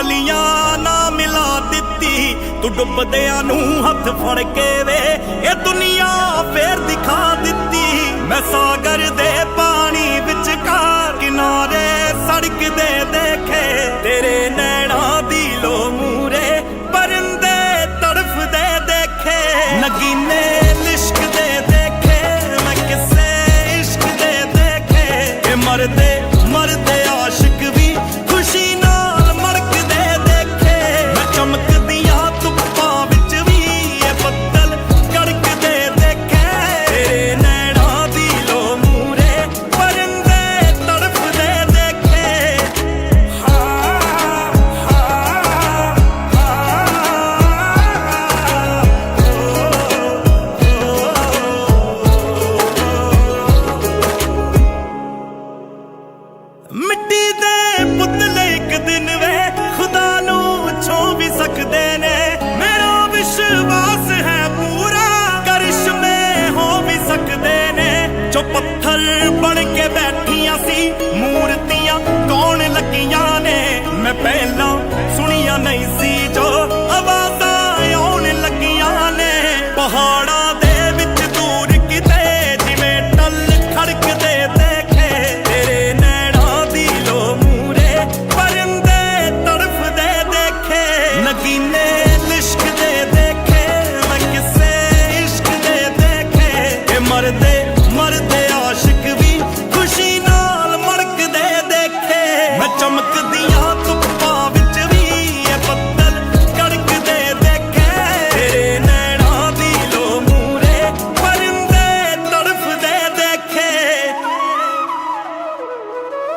ਗਲੀਆਂ ਨਾ ਮਿਲਾ ਦਿੱਤੀ ਤੂੰ ਡੁੱਬਦਿਆਂ ਨੂੰ ਹੱਥ ਫੜ ਕੇ ਵੇ ਇਹ ਦੁਨੀਆ ਫੇਰ ਦਿਖਾ ਦਿੱਤੀ ਮੈਂ ਸਾਗਰ ਦੇ ਪਾਣੀ ਵਿਚਕਾਰ ਕਿਨਾਰੇ ਸੜਕ ਦੇ ਦੇਖੇ ਤੇਰੇ ਨੈਣਾ ਦੀ ਲੋ ਮੂਰੇ ਪਰਿੰਦੇ ਤੜਫਦੇ ਦੇਖੇ ਨਗੀਨੇ ਲਿਸ਼ਕਦੇ ਦੇਖੇ ਮੈਂ ਕਿਸੇ ਇਸ਼ਕ ਦੇ ਦੇਖੇ ਇਹ ਮਰਦੇ ਮਰਦੇ ਆਸ਼ਿਕ ਵੀ ਖੁਸ਼ੀ ਨਾਲ ਮੜਕਦੇ ਦੇਖੇ ਮੈਂ ਚਮਕਦੀਆਂ ਧੁੱਪਾਂ ਵਿੱਚ ਵੀ ਇਹ ਬੱਦਲ ਕੜਕਦੇ ਦੇਖੇ ਤੇਰੇ ਨੈਣਾ ਦੀ ਲੋ ਮੂਰੇ ਪਰਿੰਦੇ ਤੜਫਦੇ ਦੇਖੇ ਮਿੱਟੀ ਦੇ ਪੁਤਲੇ ਇੱਕ ਦਿਨ ਵੇ ਖੁਦਾ ਨੂੰ ਛੋ ਵੀ ਸਕਦੇ ਨੇ ਮੇਰਾ ਵਿਸ਼ਵਾਸ ਹੈ ਪੂਰਾ ਕਰਿਸ਼ਮੇ ਹੋ ਵੀ ਸਕਦੇ ਨੇ ਜੋ ਪੱਥਰ ਬਣ ਕੇ ਬੈਠੀਆਂ ਸੀ ਮੂਰਤੀਆਂ ਕੌਣ ਲੱਗੀਆਂ ਨੇ ਮੈਂ ਪਹਿਲਾਂ ਸੁਣੀਆਂ ਨਹੀਂ ਸੀ ਜੋ ਆਵਾਜ਼ਾਂ ਆਉਣ ਲੱਗੀਆਂ ਨੇ ਪਹਾੜ